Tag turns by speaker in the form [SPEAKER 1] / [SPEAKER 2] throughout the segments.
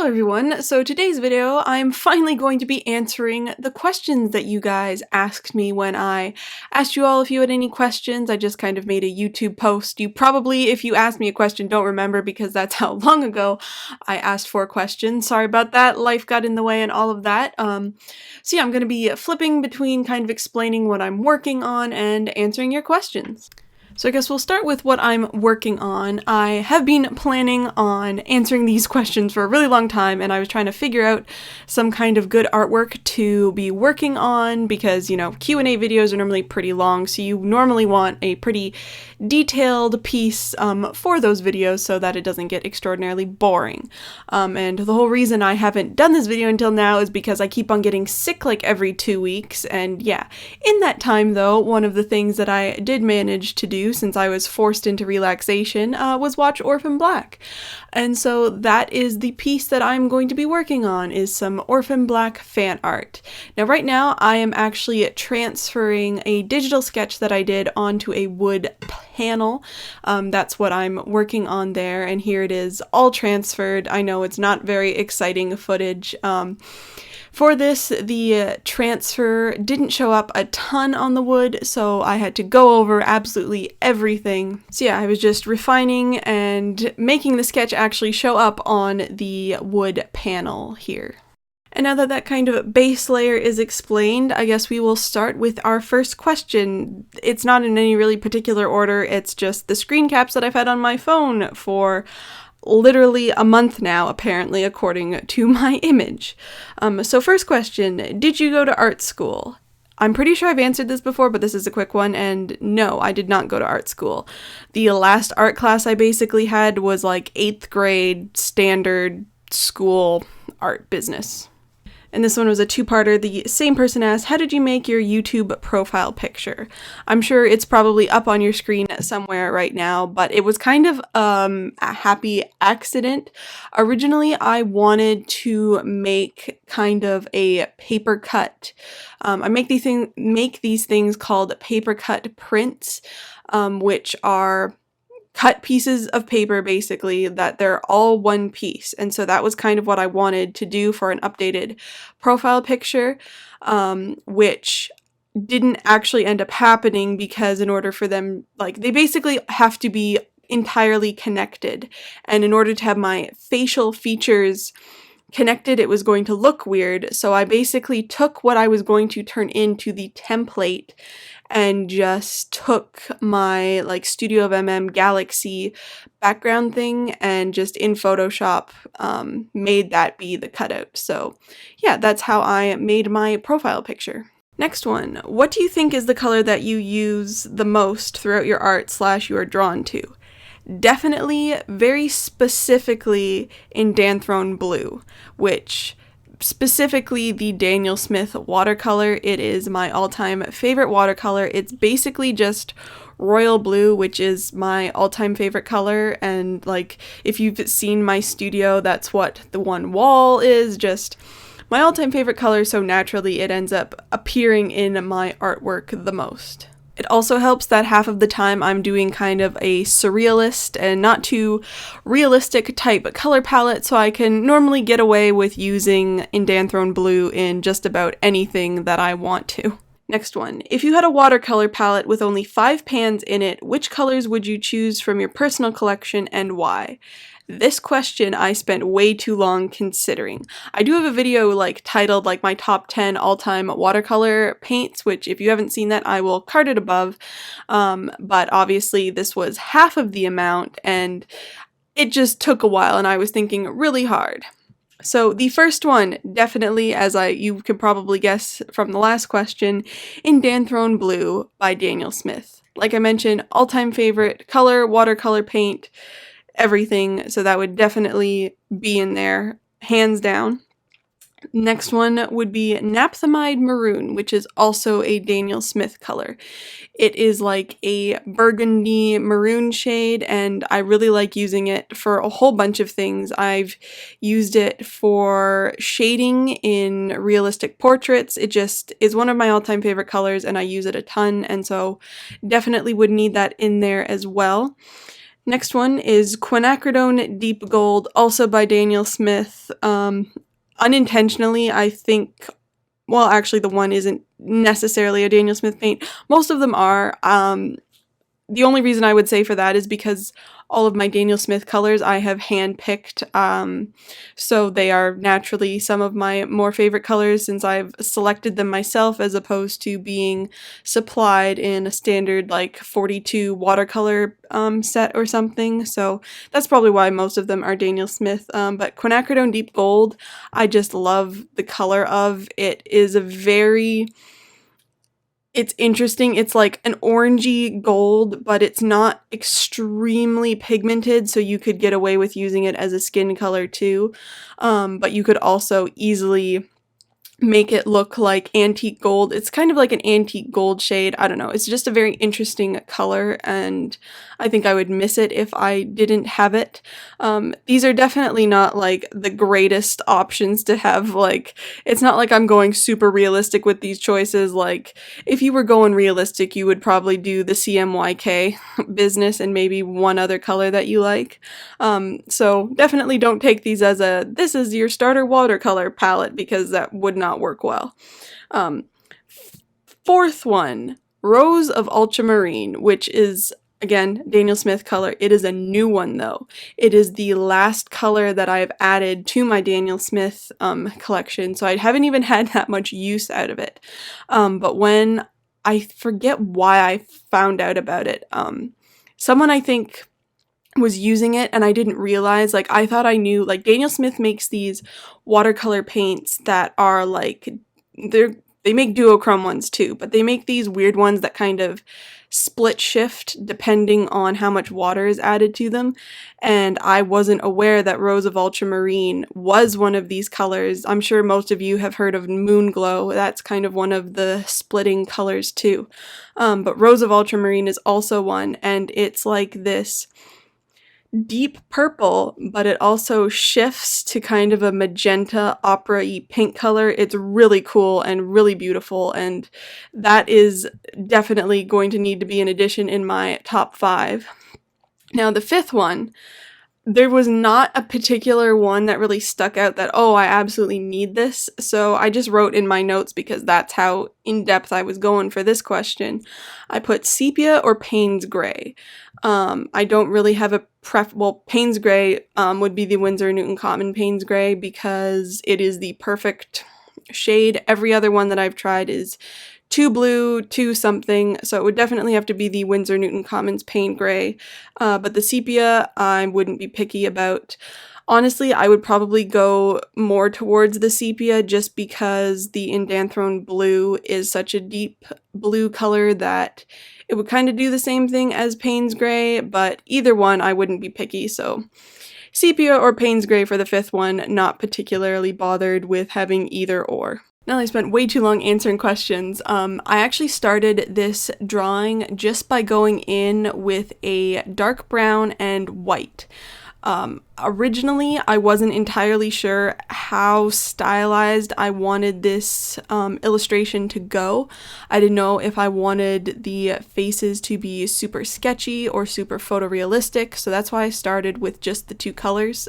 [SPEAKER 1] Hello everyone, so today's video I'm finally going to be answering the questions that you guys asked me when I asked you all if you had any questions. I just kind of made a YouTube post. You probably, if you asked me a question, don't remember because that's how long ago I asked for questions. Sorry about that, life got in the way and all of that. So yeah, I'm going to be flipping between kind of explaining what I'm working on and answering your questions. So I guess we'll start with what I'm working on. I have been planning on answering these questions for a really long time, and I was trying to figure out some kind of good artwork to be working on because, you know, Q&A videos are normally pretty long, so you normally want a pretty detailed piece for those videos so that it doesn't get extraordinarily boring. And the whole reason I haven't done this video until now is because I keep on getting sick like every 2 weeks, and yeah. In that time though, one of the things that I did manage to do since I was forced into relaxation was watch Orphan Black. And so that is the piece that I'm going to be working on, is some Orphan Black fan art. Now right now I am actually transferring a digital sketch that I did onto a wood panel. That's what I'm working on there, and here it is all transferred. I know it's not very exciting footage. For this, the transfer didn't show up a ton on the wood, so I had to go over absolutely everything. So yeah, I was just refining and making the sketch actually show up on the wood panel here. And now that that kind of base layer is explained, I guess we will start with our first question. It's not in any really particular order, it's just the screen caps that I've had on my phone for literally a month now, apparently, according to my image. So first question, did you go to art school? I'm pretty sure I've answered this before, but this is a quick one, and no, I did not go to art school. The last art class I basically had was like 8th grade standard school art business. And this one was a two-parter. The same person asked, how did you make your YouTube profile picture? I'm sure it's probably up on your screen somewhere right now, but it was kind of a happy accident. Originally, I wanted to make kind of a paper cut. I make these things called paper cut prints, which are cut pieces of paper basically that they're all one piece, and so that was kind of what I wanted to do for an updated profile picture, which didn't actually end up happening because in order for them, like, they basically have to be entirely connected, and in order to have my facial features connected it was going to look weird, so I basically took what I was going to turn into the template and just took my like Studio Galaxy background thing and just in Photoshop made that be the cutout. So yeah, that's how I made my profile picture. Next one, what do you think is the color that you use the most throughout your art / you are drawn to? Definitely, very specifically Indanthrone Blue, which specifically the Daniel Smith watercolor. It is my all-time favorite watercolor. It's basically just royal blue, which is my all-time favorite color, and like if you've seen my studio, that's what the one wall is, just my all-time favorite color, so naturally it ends up appearing in my artwork the most. It also helps that half of the time I'm doing kind of a surrealist and not too realistic type color palette, so I can normally get away with using Indanthrone Blue in just about anything that I want to. Next one. If you had a watercolor palette with only 5 pans in it, which colors would you choose from your personal collection and why? This question I spent way too long considering. I do have a video like titled like my top 10 all-time watercolor paints, which if you haven't seen that I will card it above, but obviously this was half of the amount and it just took a while and I was thinking really hard. So the first one, definitely, as you could probably guess from the last question, Indanthrone Blue by Daniel Smith. Like I mentioned, all-time favorite color, watercolor paint, everything, so that would definitely be in there, hands down. Next one would be Naphthamide Maroon, which is also a Daniel Smith color. It is like a burgundy maroon shade, and I really like using it for a whole bunch of things. I've used it for shading in realistic portraits. It just is one of my all-time favorite colors, and I use it a ton, and so definitely would need that in there as well. Next one is Quinacridone Deep Gold, also by Daniel Smith. Unintentionally, I think, well, actually the one isn't necessarily a Daniel Smith paint. Most of them are. The only reason I would say for that is because all of my Daniel Smith colors I have hand-picked, so they are naturally some of my more favorite colors since I've selected them myself as opposed to being supplied in a standard like 42 watercolor set or something. So that's probably why most of them are Daniel Smith, but Quinacridone Deep Gold, I just love the color of. It is a very... It's interesting. It's like an orangey gold, but it's not extremely pigmented, so you could get away with using it as a skin color too. But you could also easily make it look like antique gold. It's kind of like an antique gold shade. I don't know. It's just a very interesting color, and I think I would miss it if I didn't have it. These are definitely not like the greatest options to have. Like, it's not like I'm going super realistic with these choices. Like, if you were going realistic, you would probably do the CMYK business and maybe one other color that you like. So definitely don't take these as this is your starter watercolor palette, because that would not work well. Fourth one, Rose of Ultramarine, which is, again, Daniel Smith color. It is a new one though. It is the last color that I've added to my Daniel Smith collection, so I haven't even had that much use out of it. But when, I forget why I found out about it, someone I think was using it and I didn't realize, like, I thought I knew, like, Daniel Smith makes these watercolor paints that are like, they make duochrome ones too, but they make these weird ones that kind of split shift depending on how much water is added to them, and I wasn't aware that Rose of Ultramarine was one of these colors. I'm sure most of you have heard of Moon Glow. That's kind of one of the splitting colors too, but Rose of Ultramarine is also one, and it's like this deep purple, but it also shifts to kind of a magenta opera-y pink color. It's really cool and really beautiful, and that is definitely going to need to be an addition in my top 5. Now the fifth one, there was not a particular one that really stuck out that, oh, I absolutely need this, so I just wrote in my notes because that's how in-depth I was going for this question. I put sepia or Payne's Gray. I don't really have a well, Payne's Gray would be the Winsor & Newton Common Payne's Gray because it is the perfect shade. Every other one that I've tried is too blue, too something, so it would definitely have to be the Winsor & Newton Commons Payne Gray. But the sepia, I wouldn't be picky about. Honestly, I would probably go more towards the sepia just because the Indanthrone Blue is such a deep blue color that it would kind of do the same thing as Payne's Gray, but either one I wouldn't be picky, so sepia or Payne's Gray for the fifth one, not particularly bothered with having either or. Now I spent way too long answering questions. I actually started this drawing just by going in with a dark brown and white. Originally, I wasn't entirely sure how stylized I wanted this illustration to go. I didn't know if I wanted the faces to be super sketchy or super photorealistic, so that's why I started with just the two colors,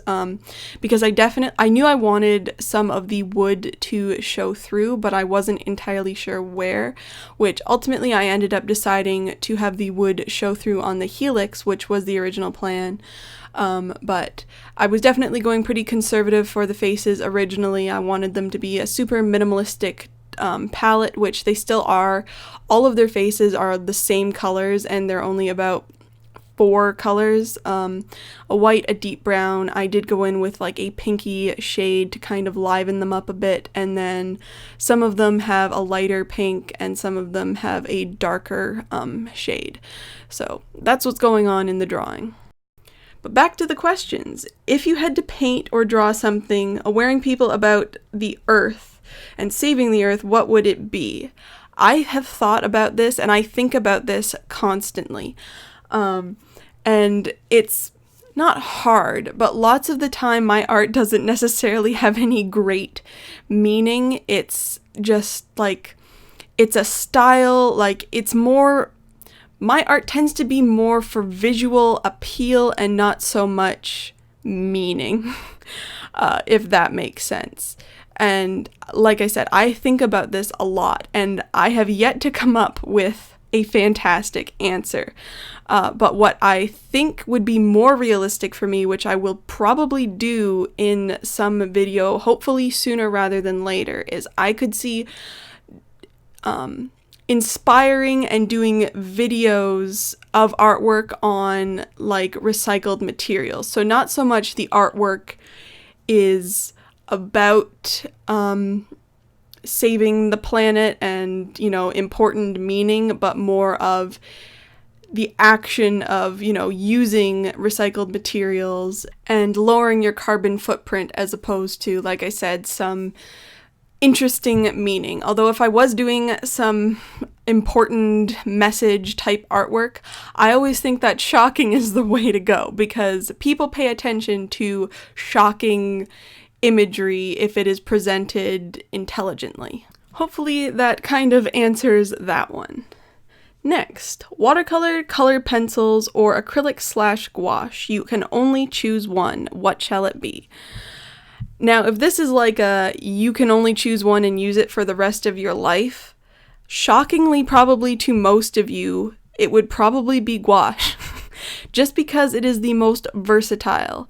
[SPEAKER 1] because I knew I wanted some of the wood to show through, but I wasn't entirely sure where, which ultimately I ended up deciding to have the wood show through on the helix, which was the original plan. But I was definitely going pretty conservative for the faces originally. I wanted them to be a super minimalistic palette, which they still are. All of their faces are the same colors, and they're only about 4 colors, a white, a deep brown. I did go in with like a pinky shade to kind of liven them up a bit, and then some of them have a lighter pink and some of them have a darker shade. So that's what's going on in the drawing. But back to the questions. If you had to paint or draw something awareing people about the Earth and saving the Earth, what would it be? I have thought about this, and I think about this constantly. And it's not hard, but lots of the time my art doesn't necessarily have any great meaning. It's just like, it's a style, like, it's more my art tends to be more for visual appeal and not so much meaning, if that makes sense. And like I said, I think about this a lot, and I have yet to come up with a fantastic answer. But what I think would be more realistic for me, which I will probably do in some video, hopefully sooner rather than later, is I could see inspiring and doing videos of artwork on like recycled materials. So not so much the artwork is about saving the planet and, you know, important meaning, but more of the action of, you know, using recycled materials and lowering your carbon footprint, as opposed to, like I said, some interesting meaning. Although if I was doing some important message type artwork, I always think that shocking is the way to go, because people pay attention to shocking imagery if it is presented intelligently. Hopefully that kind of answers that one. Next, watercolor, colored pencils, or acrylic/gouache. You can only choose one. What shall it be? Now, if this is like a you can only choose one and use it for the rest of your life, shockingly probably to most of you, it would probably be gouache, just because it is the most versatile.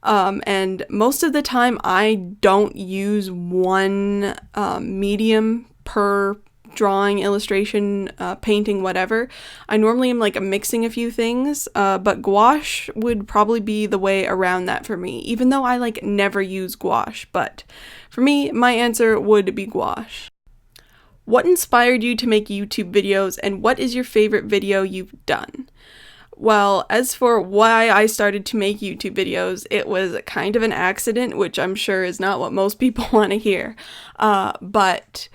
[SPEAKER 1] And most of the time I don't use one medium per drawing, illustration, painting, whatever. I normally am like mixing a few things, but gouache would probably be the way around that for me, even though I like never use gouache. But for me, my answer would be gouache. What inspired you to make YouTube videos, and what is your favorite video you've done? Well, as for why I started to make YouTube videos, it was kind of an accident, which I'm sure is not what most people want to hear. But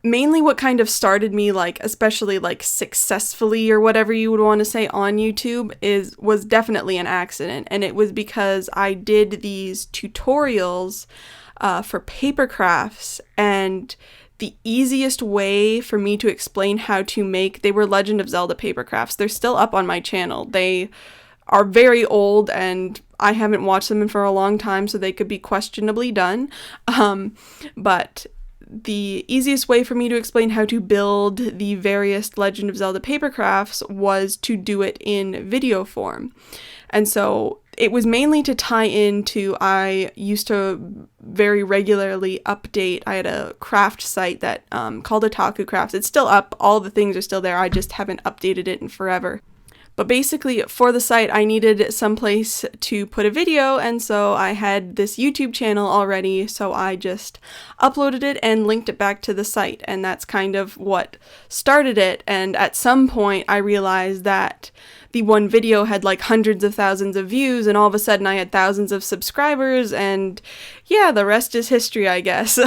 [SPEAKER 1] mainly what kind of started me, like, especially like successfully or whatever you would want to say on YouTube was definitely an accident. And it was because I did these tutorials for paper crafts, and the easiest way for me to explain how to make, they were Legend of Zelda paper crafts. They're still up on my channel. They are very old and I haven't watched them for a long time, so they could be questionably done. But the easiest way for me to explain how to build the various Legend of Zelda paper crafts was to do it in video form. And so it was mainly to tie into, I used to very regularly update, I had a craft site that called Otaku Crafts. It's still up, all the things are still there, I just haven't updated it in forever. But basically, for the site, I needed some place to put a video, and so I had this YouTube channel already, so I just uploaded it and linked it back to the site, and that's kind of what started it. And at some point, I realized that the one video had like hundreds of thousands of views, and all of a sudden I had thousands of subscribers, and yeah, the rest is history, I guess.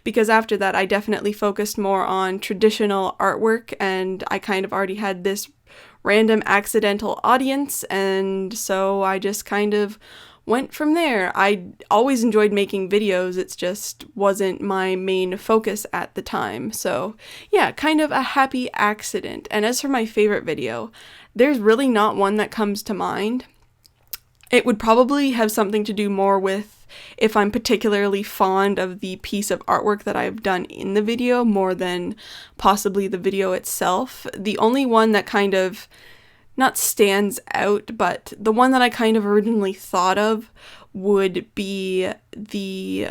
[SPEAKER 1] Because after that, I definitely focused more on traditional artwork, and I kind of already had this random accidental audience, and so I just kind of went from there. I always enjoyed making videos, it just wasn't my main focus at the time. So yeah, kind of a happy accident. And as for my favorite video, there's really not one that comes to mind. It would probably have something to do more with if I'm particularly fond of the piece of artwork that I've done in the video, more than possibly the video itself. The only one that kind of, not stands out, but the one that I kind of originally thought of would be the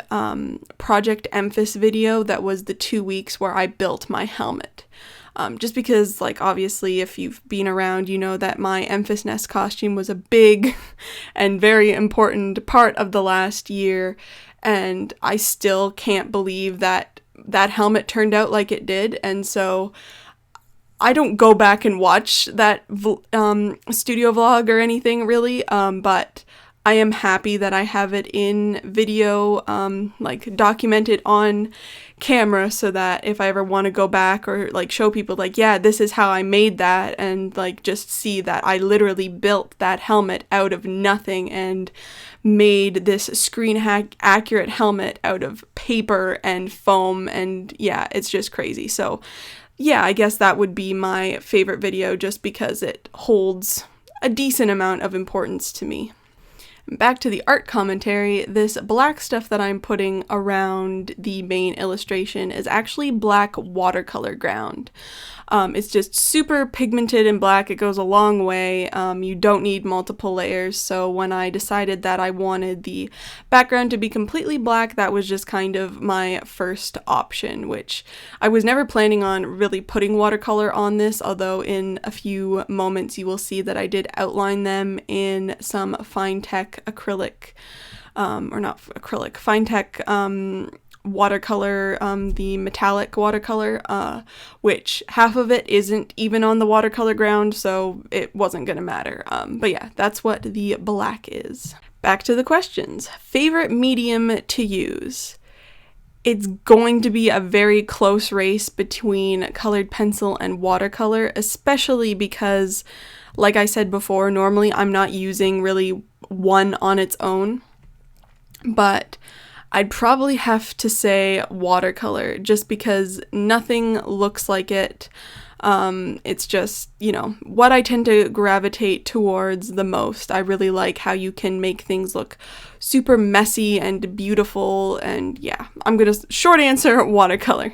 [SPEAKER 1] Project Emphas video that was the 2 weeks where I built my helmet. Just because, like, obviously, if you've been around, you know that my Emphas Nest costume was a big and very important part of the last year, and I still can't believe that that helmet turned out like it did. And so I don't go back and watch that studio vlog or anything, really, but I am happy that I have it in video, like documented on camera, so that if I ever want to go back or like show people like, yeah, this is how I made that, and like just see that I literally built that helmet out of nothing and made this screen accurate helmet out of paper and foam, and yeah, it's just crazy. So yeah, I guess that would be my favorite video just because it holds a decent amount of importance to me. Back to the art commentary, this black stuff that I'm putting around the main illustration is actually black watercolor ground. It's just super pigmented and black. It goes a long way. You don't need multiple layers, so when I decided that I wanted the background to be completely black, that was just kind of my first option, which I was never planning on really putting watercolor on this, although in a few moments you will see that I did outline them in some Finetec acrylic, Finetec watercolor, the metallic watercolor, which half of it isn't even on the watercolor ground, so it wasn't gonna matter. But yeah, that's what the black is. Back to the questions. Favorite medium to use? It's going to be a very close race between colored pencil and watercolor, especially because, like I said before, normally I'm not using really one on its own, but I'd probably have to say watercolor, just because nothing looks like it. It's just, you know, what I tend to gravitate towards the most. I really like how you can make things look super messy and beautiful, and yeah, I'm gonna short answer watercolor.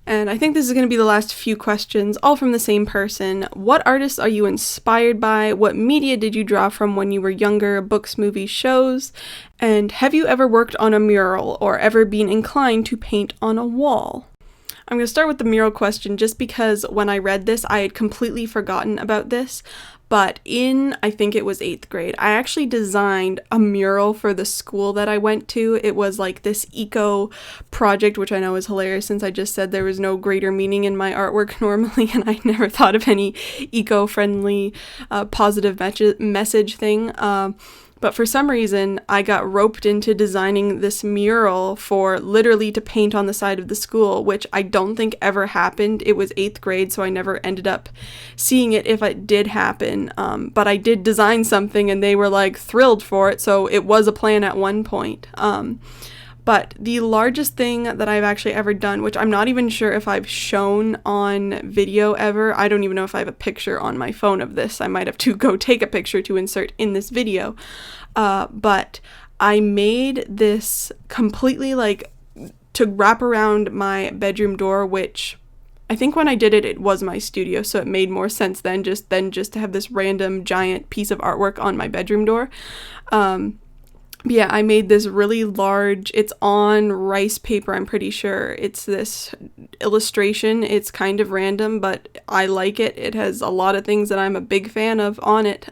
[SPEAKER 1] And I think this is going to be the last few questions, all from the same person. What artists are you inspired by? What media did you draw from when you were younger? Books, movies, shows? And have you ever worked on a mural or ever been inclined to paint on a wall? I'm going to start with the mural question just because when I read this, I had completely forgotten about this. But in, I think it was 8th grade, I actually designed a mural for the school that I went to. It was like this eco project, which I know is hilarious since I just said there was no greater meaning in my artwork normally, and I never thought of any eco-friendly, positive message thing. But for some reason, I got roped into designing this mural for literally to paint on the side of the school, which I don't think ever happened. It was 8th grade, so I never ended up seeing it if it did happen. But I did design something and they were like thrilled for it, so it was a plan at one point. But the largest thing that I've actually ever done, which I'm not even sure if I've shown on video ever, I don't even know if I have a picture on my phone of this. I might have to go take a picture to insert in this video. But I made this completely like to wrap around my bedroom door, which I think when I did it, it was my studio, so it made more sense than just to have this random giant piece of artwork on my bedroom door. Yeah, I made this really large, it's on rice paper, I'm pretty sure. It's this illustration. It's kind of random, but I like it. It has a lot of things that I'm a big fan of on it.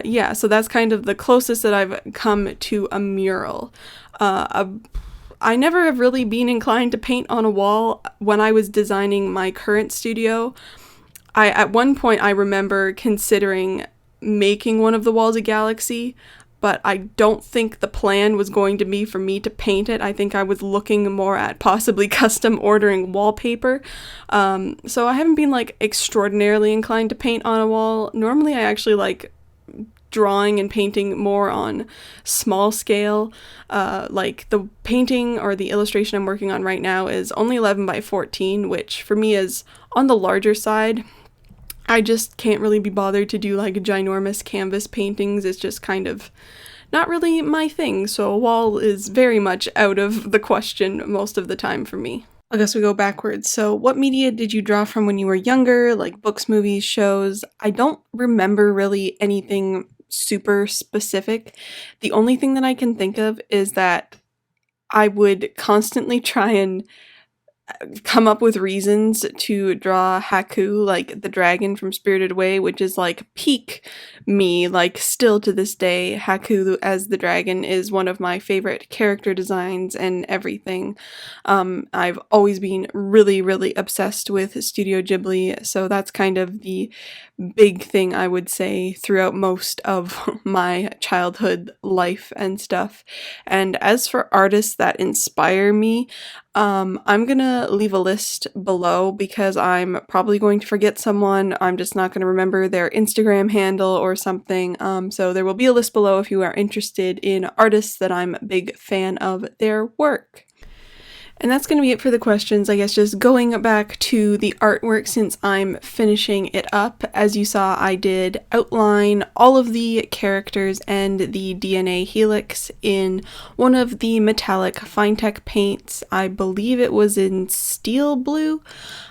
[SPEAKER 1] Yeah, so that's kind of the closest that I've come to a mural. I never have really been inclined to paint on a wall. When I was designing my current studio, at one point I remember considering making one of the walls a galaxy, but I don't think the plan was going to be for me to paint it. I think I was looking more at possibly custom ordering wallpaper. So I haven't been like extraordinarily inclined to paint on a wall. Normally I actually like drawing and painting more on small scale. Like the painting or the illustration I'm working on right now is only 11 by 14, which for me is on the larger side. I just can't really be bothered to do like ginormous canvas paintings. It's just kind of not really my thing, so a wall is very much out of the question most of the time for me. I guess we go backwards. So what media did you draw from when you were younger, like books, movies, shows? I don't remember really anything super specific. The only thing that I can think of is that I would constantly try and come up with reasons to draw Haku, like the dragon from Spirited Away, which is like peak me. Like still to this day, Haku as the dragon is one of my favorite character designs and everything. I've always been really, really obsessed with Studio Ghibli, so that's kind of the big thing I would say throughout most of my childhood life and stuff. And as for artists that inspire me, I'm gonna leave a list below because I'm probably going to forget someone. I'm just not gonna remember their Instagram handle or something. So there will be a list below if you are interested in artists that I'm a big fan of their work. And that's going to be it for the questions. I guess just going back to the artwork since I'm finishing it up. As you saw, I did outline all of the characters and the DNA helix in one of the metallic Finetech paints. I believe it was in steel blue,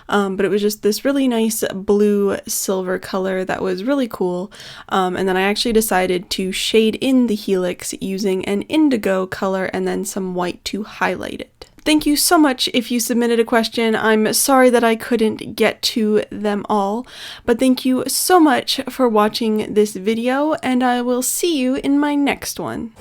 [SPEAKER 1] but it was just this really nice blue silver color that was really cool. And then I actually decided to shade in the helix using an indigo color and then some white to highlight it. Thank you so much if you submitted a question. I'm sorry that I couldn't get to them all, but thank you so much for watching this video, and I will see you in my next one.